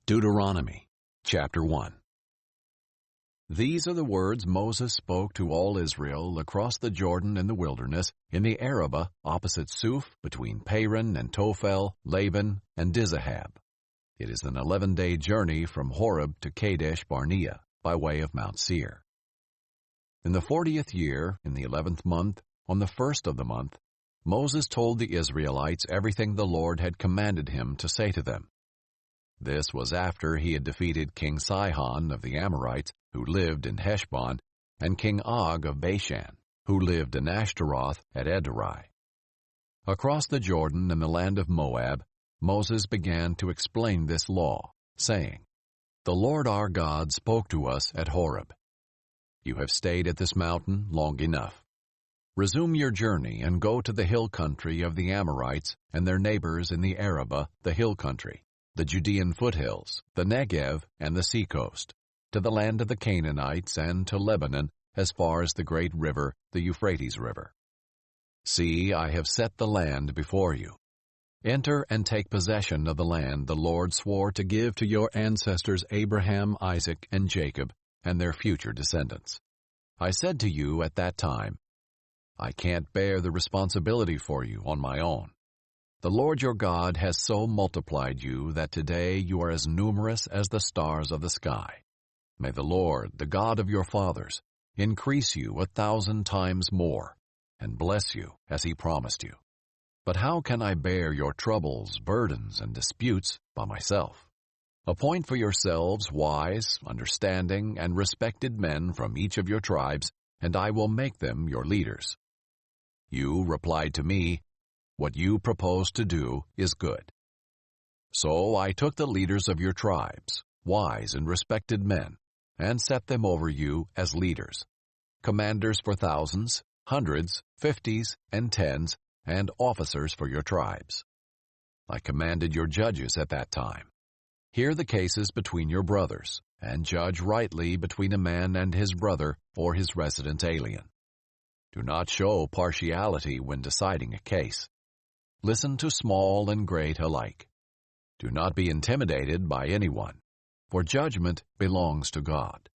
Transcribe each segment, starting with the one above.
Deuteronomy, chapter 1. These are the words Moses spoke to all Israel across the Jordan in the wilderness, in the Arabah, opposite Suf, between Paran and Tophel, Laban, and Dizahab. It is an 11-day journey from Horeb to Kadesh Barnea, by way of Mount Seir. In the 40th year, in the 11th month, on the first of the month, Moses told the Israelites everything the Lord had commanded him to say to them. This was after he had defeated King Sihon of the Amorites, who lived in Heshbon, and King Og of Bashan, who lived in Ashtaroth at Edrei. Across the Jordan in the land of Moab, Moses began to explain this law, saying, "The Lord our God spoke to us at Horeb. You have stayed at this mountain long enough. Resume your journey and go to the hill country of the Amorites and their neighbors in the Arabah, the hill country, the Judean foothills, the Negev, and the seacoast, to the land of the Canaanites and to Lebanon, as far as the great river, the Euphrates River. See, I have set the land before you. Enter and take possession of the land the Lord swore to give to your ancestors Abraham, Isaac, and Jacob, and their future descendants. I said to you at that time, I can't bear the responsibility for you on my own. The Lord your God has so multiplied you that today you are as numerous as the stars of the sky. May the Lord, the God of your fathers, increase you 1,000 times more, and bless you as he promised you. But how can I bear your troubles, burdens, and disputes by myself? Appoint for yourselves wise, understanding, and respected men from each of your tribes, and I will make them your leaders." You replied to me, "What you propose to do is good." So I took the leaders of your tribes, wise and respected men, and set them over you as leaders, commanders for thousands, hundreds, fifties, and tens, and officers for your tribes. I commanded your judges at that time. Hear the cases between your brothers, and judge rightly between a man and his brother or his resident alien. Do not show partiality when deciding a case. Listen to small and great alike. Do not be intimidated by anyone, for judgment belongs to God.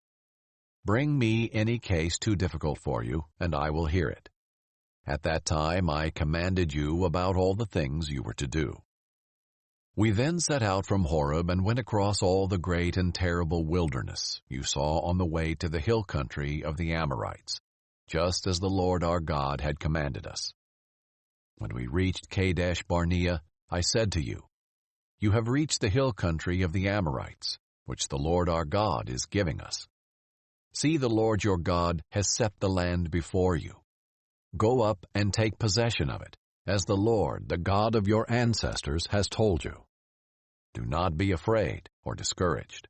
Bring me any case too difficult for you, and I will hear it. At that time I commanded you about all the things you were to do. We then set out from Horeb and went across all the great and terrible wilderness you saw on the way to the hill country of the Amorites, just as the Lord our God had commanded us. When we reached Kadesh Barnea, I said to you, "You have reached the hill country of the Amorites, which the Lord our God is giving us. See, the Lord your God has set the land before you. Go up and take possession of it, as the Lord, the God of your ancestors, has told you. Do not be afraid or discouraged."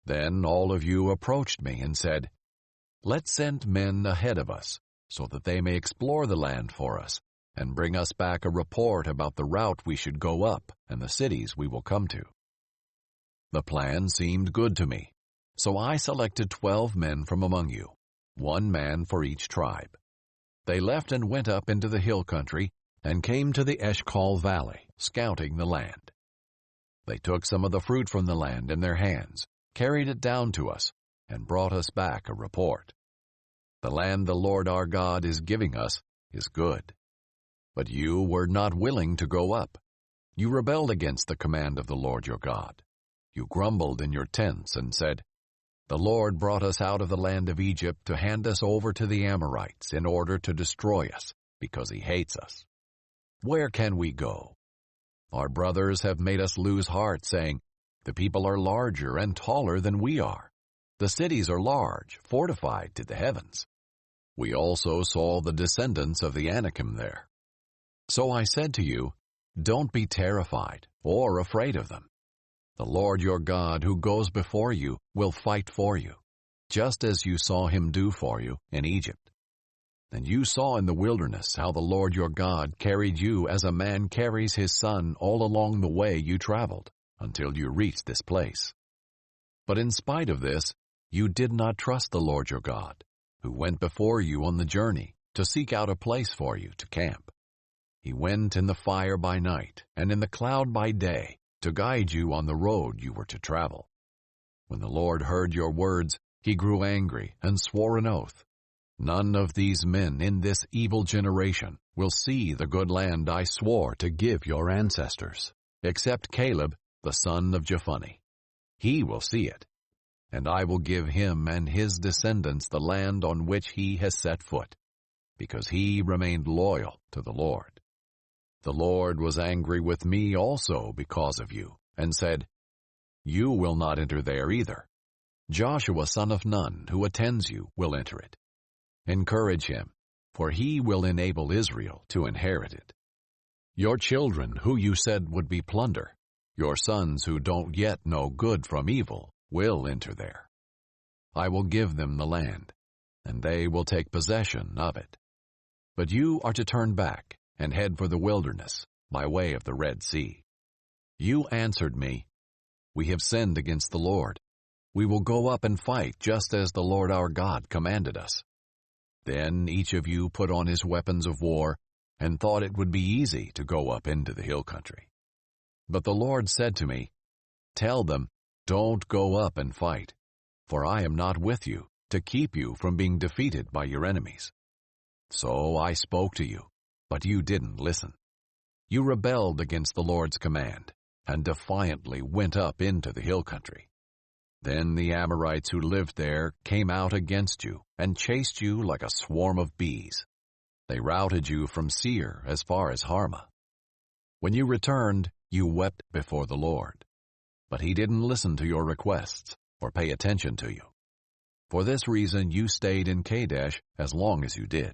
Then all of you approached me and said, "Let's send men ahead of us, so that they may explore the land for us, and bring us back a report about the route we should go up and the cities we will come to." The plan seemed good to me, so I selected 12 men from among you, 1 man for each tribe. They left and went up into the hill country and came to the Eshcol Valley, scouting the land. They took some of the fruit from the land in their hands, carried it down to us, and brought us back a report. The land the Lord our God is giving us is good. But you were not willing to go up. You rebelled against the command of the Lord your God. You grumbled in your tents and said, "The Lord brought us out of the land of Egypt to hand us over to the Amorites in order to destroy us, because he hates us. Where can we go? Our brothers have made us lose heart, saying, 'The people are larger and taller than we are. The cities are large, fortified to the heavens.' We also saw the descendants of the Anakim there. So I said to you, don't be terrified or afraid of them. The Lord your God, who goes before you, will fight for you, just as you saw him do for you in Egypt. And you saw in the wilderness how the Lord your God carried you as a man carries his son all along the way you traveled, until you reached this place. But in spite of this, you did not trust the Lord your God, who went before you on the journey to seek out a place for you to camp. He went in the fire by night and in the cloud by day to guide you on the road you were to travel. When the Lord heard your words, he grew angry and swore an oath. None of these men in this evil generation will see the good land I swore to give your ancestors, except Caleb, the son of Jephunneh. He will see it, and I will give him and his descendants the land on which he has set foot, because he remained loyal to the Lord. The Lord was angry with me also because of you, and said, You will not enter there either. Joshua son of Nun, who attends you, will enter it. Encourage him, for he will enable Israel to inherit it. Your children, who you said would be plunder, your sons who don't yet know good from evil, will enter there. I will give them the land, and they will take possession of it. But you are to turn back and head for the wilderness by way of the Red Sea. You answered me, We have sinned against the Lord. We will go up and fight just as the Lord our God commanded us. Then each of you put on his weapons of war and thought it would be easy to go up into the hill country. But the Lord said to me, Tell them, Don't go up and fight, for I am not with you to keep you from being defeated by your enemies. So I spoke to you, but you didn't listen. You rebelled against the Lord's command and defiantly went up into the hill country. Then the Amorites who lived there came out against you and chased you like a swarm of bees. They routed you from Seir as far as Harmah. When you returned, you wept before the Lord. But he didn't listen to your requests or pay attention to you. For this reason you stayed in Kadesh as long as you did.